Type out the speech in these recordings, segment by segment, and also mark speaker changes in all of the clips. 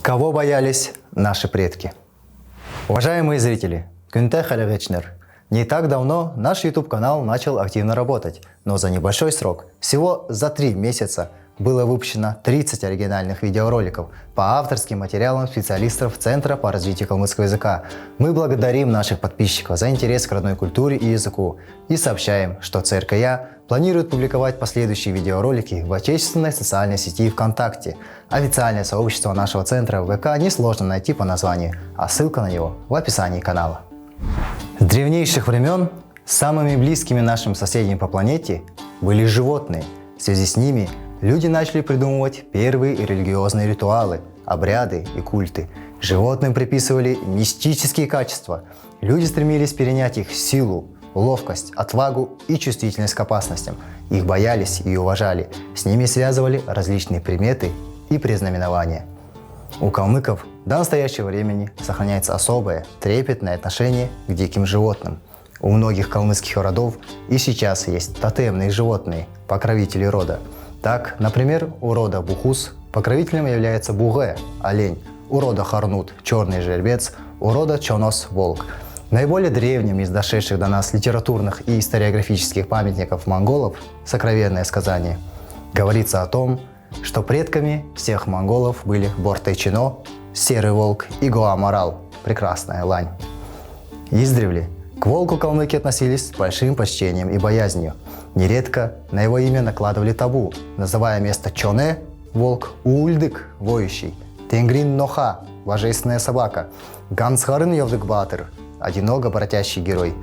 Speaker 1: Кого боялись наши предки? Уважаемые зрители, не так давно наш YouTube-канал начал активно работать, но за небольшой срок, всего за 3 месяца, было выпущено 30 оригинальных видеороликов по авторским материалам специалистов Центра по развитию калмыцкого языка. Мы благодарим наших подписчиков за интерес к родной культуре и языку и сообщаем, что ЦРКЯ планирует публиковать последующие видеоролики в отечественной социальной сети ВКонтакте. Официальное сообщество нашего центра в ВК несложно найти по названию, а ссылка на него в описании канала. С древнейших времен самыми близкими нашим соседям по планете были животные. В связи с ними люди начали придумывать первые религиозные ритуалы, обряды и культы. Животным приписывали мистические качества. Люди стремились перенять их силу, ловкость, отвагу и чувствительность к опасностям. Их боялись и уважали. С ними связывали различные приметы и предзнаменования. У калмыков до настоящего времени сохраняется особое, трепетное отношение к диким животным. У многих калмыцких родов и сейчас есть тотемные животные, покровители рода. Так, например, у рода Бухус покровителем является Бугэ – олень, у рода Харнут – черный жеребец, у рода Чонос – волк. Наиболее древним из дошедших до нас литературных и историографических памятников монголов – сокровенное сказание. Говорится о том, что предками всех монголов были Борте-Чино, серый волк, и Гоа-Марал, прекрасная лань. Издревле к волку калмыки относились с большим почтением и боязнью. Нередко на его имя накладывали табу, называя место Чоне – волк, Ульдык – воющий, Тенгрин Ноха – божественная собака, Гансхарын Йовдык-Батыр – одиного бродящий герой.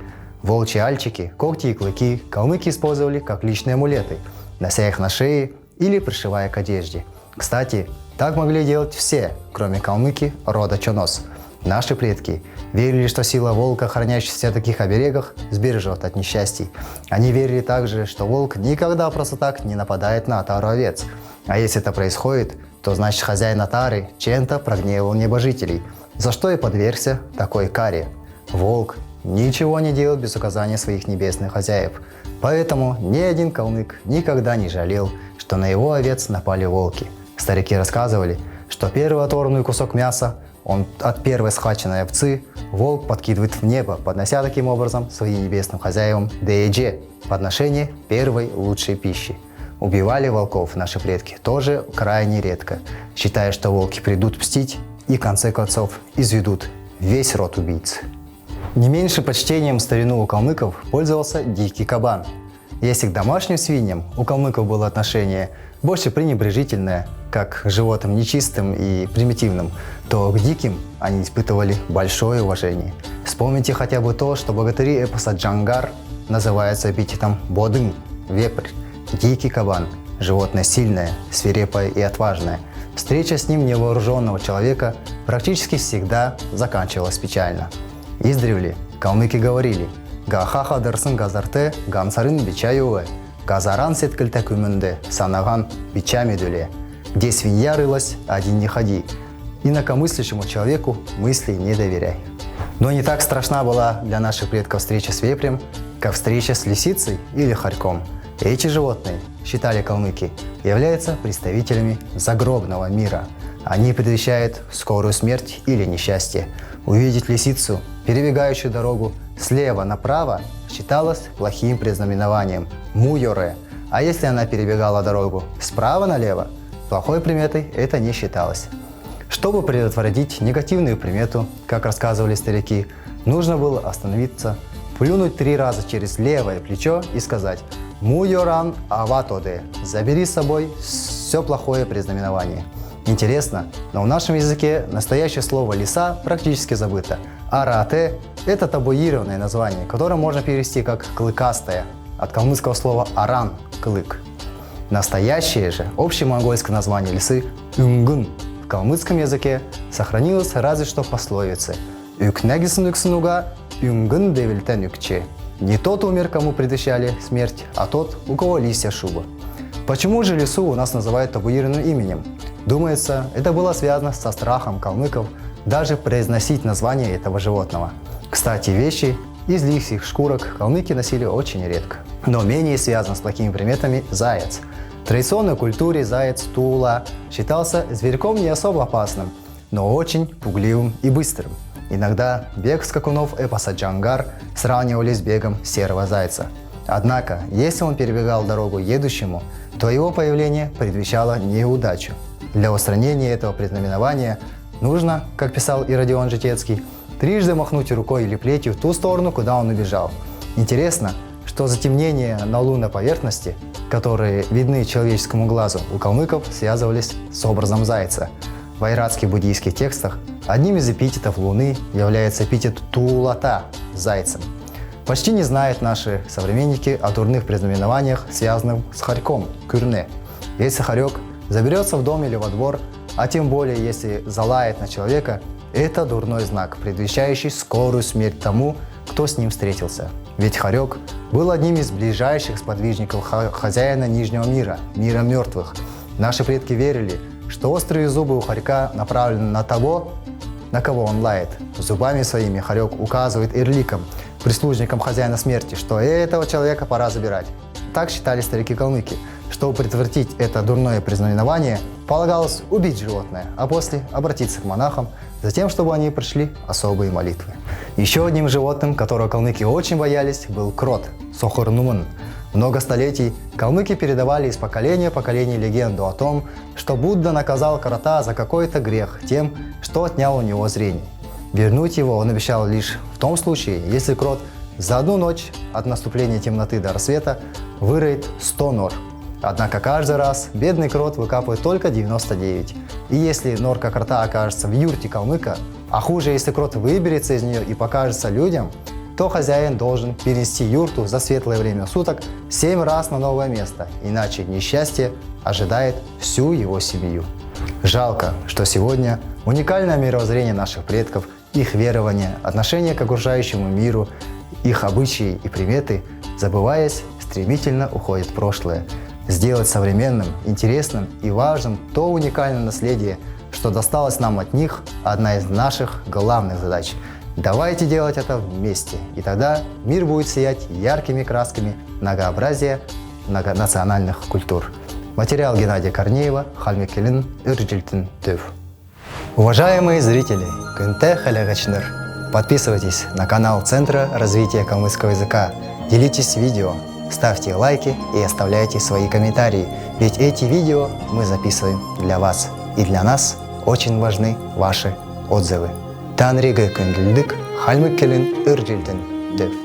Speaker 1: Волчьи альчики, когти и клыки калмыки использовали как личные амулеты, нося их на шее или пришивая к одежде. Кстати, так могли делать все, кроме калмыки рода Чонос. Наши предки верили, что сила волка, хранящаяся в таких оберегах, сбережет от несчастий. Они верили также, что волк никогда просто так не нападает на отару овец. А если это происходит, то значит хозяин отары чем-то прогневал небожителей, за что и подвергся такой каре. Волк ничего не делал без указания своих небесных хозяев. Поэтому ни один калмык никогда не жалел, что на его овец напали волки. Старики рассказывали, что первый оторванный кусок мяса от первой схваченной овцы волк подкидывает в небо, поднося таким образом своим небесным хозяевам ДЭДЖ – подношение первой лучшей пищи. Убивали волков наши предки тоже крайне редко, считая, что волки придут мстить и в конце концов изведут весь род убийц. Не меньше почтением в старину у калмыков пользовался дикий кабан. Если к домашним свиньям у калмыков было отношение больше пренебрежительное, как к животным нечистым и примитивным, то к диким они испытывали большое уважение. Вспомните хотя бы то, что богатыри эпоса Джангар называются эпитетом Бодын – вепрь, дикий кабан, животное сильное, свирепое и отважное. Встреча с ним невооруженного человека практически всегда заканчивалась печально. Издревле калмыки говорили «Гахаха дырсын газарте, гамсарын бичаюэ, газаран сеткальте күмünde, санаган бичами дуле». Где свинья рылась, один не ходи. Инакомыслящему человеку мысли не доверяй. Но не так страшна была для наших предков встреча с вепрем, как встреча с лисицей или хорьком. Эти животные, считали калмыки, являются представителями загробного мира. Они предвещают скорую смерть или несчастье. Увидеть лисицу, перебегающую дорогу слева направо, считалось плохим предзнаменованием – муйоре. А если она перебегала дорогу справа налево, плохой приметой это не считалось. Чтобы предотвратить негативную примету, как рассказывали старики, нужно было остановиться, плюнуть 3 раза через левое плечо и сказать «Муйоран аватоде» – забери с собой все плохое предзнаменование. Интересно, но в нашем языке настоящее слово «лиса» практически забыто. Арате – это табуированное название, которое можно перевести как «клыкастая», от калмыцкого слова «аран» – «клык». Настоящее же общемонгольское название лисы – «үнгын». В калмыцком языке сохранилось разве что пословицы «Үкнегисн үкснуга, үнгын девильтен үкче». Не тот умер, кому предвещали смерть, а тот, у кого лисья шуба. Почему же лису у нас называют табуированным именем? Думается, это было связано со страхом калмыков даже произносить название этого животного. Кстати, вещи из лисьих шкурок калмыки носили очень редко. Но менее связан с плохими приметами заяц. В традиционной культуре заяц Тула считался зверьком не особо опасным, но очень пугливым и быстрым. Иногда бег скакунов эпоса Джангар сравнивали с бегом серого зайца. Однако, если он перебегал дорогу едущему, то его появление предвещало неудачу. Для устранения этого предзнаменования нужно, как писал и Родион Житецкий, трижды махнуть рукой или плетью в ту сторону, куда он убежал. Интересно, что затемнения на лунной поверхности, которые видны человеческому глазу, у калмыков связывались с образом зайца. В айратских буддийских текстах одним из эпитетов Луны является эпитет Туулата – зайцем. Почти не знают наши современники о дурных предзнаменованиях, связанных с хорьком – кюрне. Если хорек заберется в дом или во двор, а тем более если залает на человека, это дурной знак, предвещающий скорую смерть тому, кто с ним встретился. Ведь хорек был одним из ближайших сподвижников хозяина Нижнего мира, мира мертвых. Наши предки верили, что острые зубы у хорька направлены на того, на кого он лает. Зубами своими хорек указывает ирликам, прислужникам хозяина смерти, что этого человека пора забирать. Так считали старики-калмыки. Чтобы предотвратить это дурное предзнаменование, полагалось убить животное, а после обратиться к монахам, затем, чтобы они прошли особые молитвы. Еще одним животным, которого калмыки очень боялись, был крот – сохор-нумын. Много столетий калмыки передавали из поколения в поколение легенду о том, что Будда наказал крота за какой-то грех тем, что отнял у него зрение. Вернуть его он обещал лишь в том случае, если крот за одну ночь от наступления темноты до рассвета выроет 100 нор. Однако каждый раз бедный крот выкапывает только 99. И если норка крота окажется в юрте калмыка, а хуже, если крот выберется из нее и покажется людям, то хозяин должен перенести юрту за светлое время суток 7 раз на новое место, иначе несчастье ожидает всю его семью. Жалко, что сегодня уникальное мировоззрение наших предков, их верования, отношение к окружающему миру, их обычаи и приметы, забываясь, стремительно уходит в прошлое. Сделать современным, интересным и важным то уникальное наследие, что досталось нам от них, одна из наших главных задач. Давайте делать это вместе, и тогда мир будет сиять яркими красками многообразия многонациональных культур. Материал Геннадия Корнеева, Хальмекелин, Ирджилтин, Тыв. Уважаемые зрители, Кынте Халягачныр, подписывайтесь на канал Центра развития калмыцкого языка, делитесь видео, ставьте лайки и оставляйте свои комментарии, ведь эти видео мы записываем для вас, и для нас очень важны ваши отзывы. Танрига Кындылдык, Хальмекелин, Ирджилтин, Тыв.